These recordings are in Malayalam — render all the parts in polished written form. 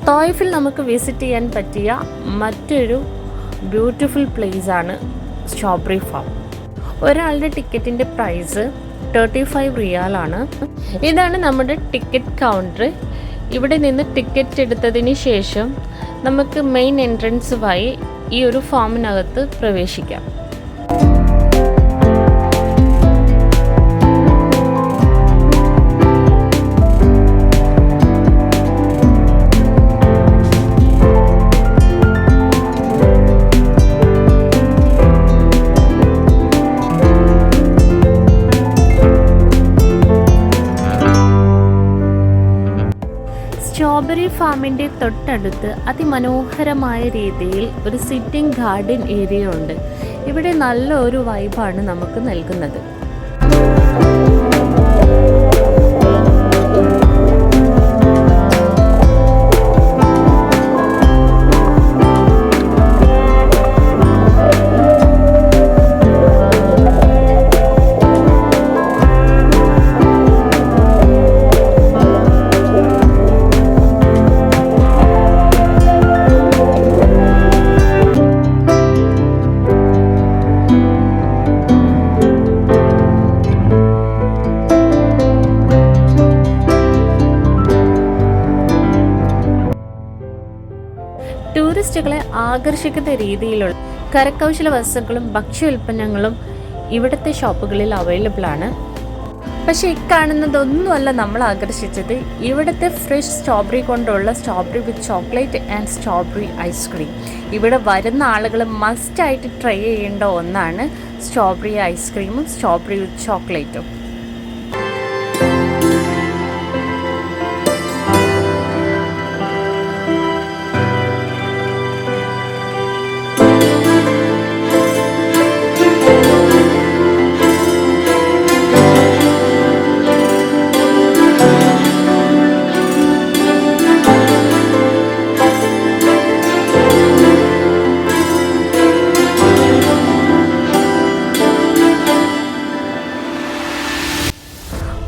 തോയിഫിൽ നമുക്ക് വിസിറ്റ് ചെയ്യാൻ പറ്റിയ മറ്റൊരു ബ്യൂട്ടിഫുൾ പ്ലേസാണ് സ്ട്രോബെറി ഫാം. ഒരാളുടെ ടിക്കറ്റിൻ്റെ പ്രൈസ് 35 റിയാലാണ്. ഇതാണ് നമ്മുടെ ടിക്കറ്റ് കൗണ്ടർ. ഇവിടെ നിന്ന് ടിക്കറ്റ് എടുത്തതിന് ശേഷം നമുക്ക് മെയിൻ എൻട്രൻസ് വഴി ഈ ഒരു ഫാമിനകത്ത് പ്രവേശിക്കാം. സ്ട്രോബെറി ഫാമിൻ്റെ തൊട്ടടുത്ത് അതിമനോഹരമായ രീതിയിൽ ഒരു സിറ്റിംഗ് ഗാർഡൻ ഏരിയ ഉണ്ട്. ഇവിടെ നല്ല ഒരു വൈബാണ് നമുക്ക് നൽകുന്നത്. ടൂറിസ്റ്റുകളെ ആകർഷിക്കുന്ന രീതിയിലുള്ള കരകൗശല വസ്തുക്കളും ഭക്ഷ്യോൽപ്പന്നങ്ങളും ഇവിടുത്തെ ഷോപ്പുകളിൽ അവൈലബിൾ ആണ്. പക്ഷേ ഇക്കാണുന്നതൊന്നുമല്ല നമ്മൾ ആകർഷിച്ചത്. ഇവിടുത്തെ ഫ്രഷ് സ്ട്രോബെറി കൊണ്ടുള്ള strawberry with chocolate and strawberry ice cream. ഇവിടെ വരുന്ന ആളുകൾ മസ്റ്റായിട്ട് ട്രൈ ചെയ്യേണ്ട ഒന്നാണ് സ്ട്രോബെറി ഐസ്ക്രീമും സ്ട്രോബെറി വിത്ത് ചോക്ലേറ്റും.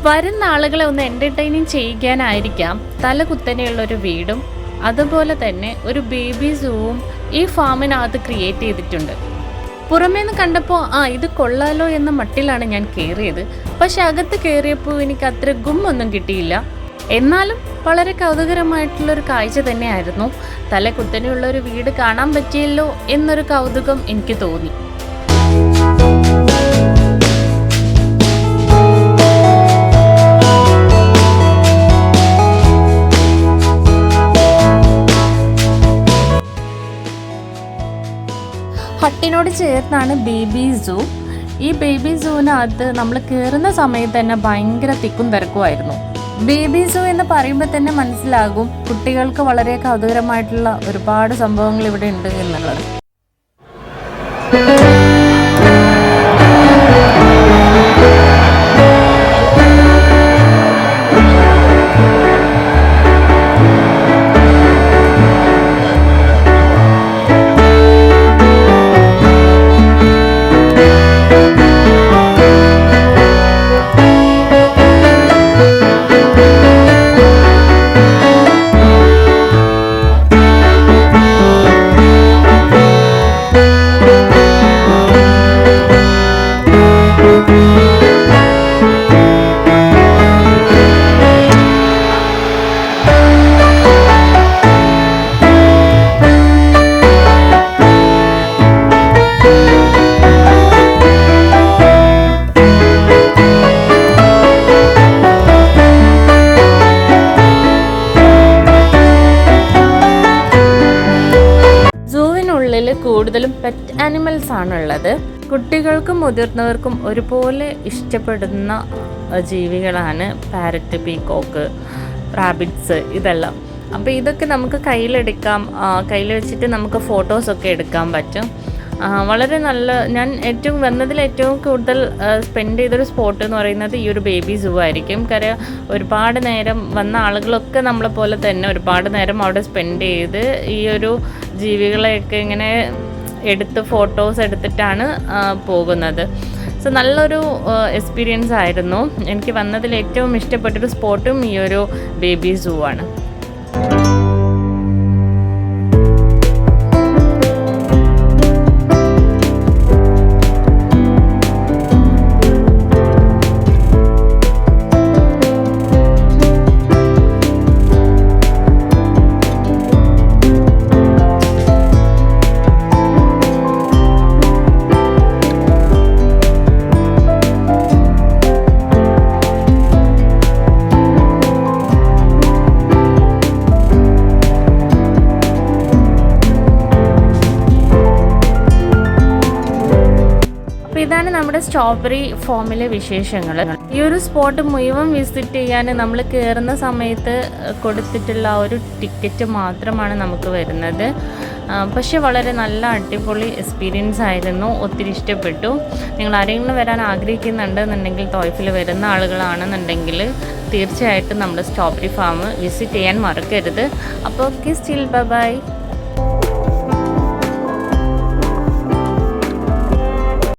വരുന്ന ആളുകളെ ഒന്ന് എൻ്റർടൈനിങ് ചെയ്യിക്കാനായിരിക്കാം തലകുത്തനെയുള്ളൊരു വീടും അതുപോലെ തന്നെ ഒരു ബേബി സൂവും ഈ ഫാമിനകത്ത് ക്രിയേറ്റ് ചെയ്തിട്ടുണ്ട്. പുറമേന്ന് കണ്ടപ്പോൾ ഇത് കൊള്ളാലോ എന്ന മട്ടിലാണ് ഞാൻ കയറിയത്. പക്ഷെ അകത്ത് കയറിയപ്പോൾ എനിക്ക് അത്ര ഗുമ്മൊന്നും കിട്ടിയില്ല. എന്നാലും വളരെ കൗതുകരമായിട്ടുള്ളൊരു കാഴ്ച തന്നെയായിരുന്നു. തലകുത്തനെയുള്ളൊരു വീട് കാണാൻ പറ്റിയല്ലോ എന്നൊരു കൗതുകം എനിക്ക് തോന്നി. ഹട്ടിനോട് ചേർന്നാണ് ബേബി സൂ. ഈ ബേബി സൂവിനകത്ത് നമ്മൾ കയറുന്ന സമയത്ത് തന്നെ ഭയങ്കര തിക്കും തിരക്കുമായിരുന്നു. ബേബി സൂ എന്ന് പറയുമ്പോൾ തന്നെ മനസ്സിലാകും കുട്ടികൾക്ക് വളരെ കൗതുകരമായിട്ടുള്ള ഒരുപാട് സംഭവങ്ങൾ ഇവിടെ ഉണ്ട് എന്നുള്ളത്. കൂടുതലും പെറ്റ് ആനിമൽസ് ആണുള്ളത്. കുട്ടികൾക്കും മുതിർന്നവർക്കും ഒരുപോലെ ഇഷ്ടപ്പെടുന്ന ജീവികളാണ് പാരറ്റ്, പീകോക്ക്, റാബിറ്റ്സ് ഇതെല്ലാം. അപ്പോൾ ഇതൊക്കെ നമുക്ക് കയ്യിലെടുക്കാം. കയ്യിൽ വെച്ചിട്ട് നമുക്ക് ഫോട്ടോസൊക്കെ എടുക്കാൻ പറ്റും. വളരെ നല്ല, ഞാൻ വന്നതിൽ ഏറ്റവും കൂടുതൽ സ്പെൻഡ് ചെയ്തൊരു സ്പോട്ട് എന്ന് പറയുന്നത് ഈ ഒരു ബേബി സൂ ആയിരിക്കും. കാര്യം ഒരുപാട് നേരം വന്ന ആളുകളൊക്കെ നമ്മളെ പോലെ തന്നെ ഒരുപാട് നേരം അവിടെ സ്പെൻഡ് ചെയ്ത് ഈ ഒരു ജീവികളെയൊക്കെ ഇങ്ങനെ എടുത്ത് ഫോട്ടോസ് എടുത്തിട്ടാണ് പോകുന്നത്. സോ നല്ലൊരു എക്സ്പീരിയൻസ് ആയിരുന്നു. എനിക്ക് വന്നതിൽ ഏറ്റവും ഇഷ്ടപ്പെട്ടൊരു സ്പോട്ടും ഈ ഒരു ബേബി സൂ ആണ്. നമ്മുടെ സ്ട്രോബെറി ഫാമിലെ വിശേഷങ്ങൾ. ഈ ഒരു സ്പോട്ട് മുഴുവൻ വിസിറ്റ് ചെയ്യാൻ നമ്മൾ കയറുന്ന സമയത്ത് കൊടുത്തിട്ടുള്ള ഒരു ടിക്കറ്റ് മാത്രമാണ് നമുക്ക് വരുന്നത്. പക്ഷേ വളരെ നല്ല അടിപൊളി എക്സ്പീരിയൻസ് ആയിരുന്നു, ഒത്തിരി ഇഷ്ടപ്പെട്ടു. നിങ്ങൾ ആരെങ്കിലും വരാൻ ആഗ്രഹിക്കുന്നുണ്ടെന്നുണ്ടെങ്കിൽ തോയ്ഫിൽ വരുന്ന ആളുകളാണെന്നുണ്ടെങ്കിൽ തീർച്ചയായിട്ടും നമ്മുടെ സ്ട്രോബെറി ഫാം വിസിറ്റ് ചെയ്യാൻ മറക്കരുത്. അപ്പോൾ ഓക്കെ, സ്റ്റിൽ ബൈ.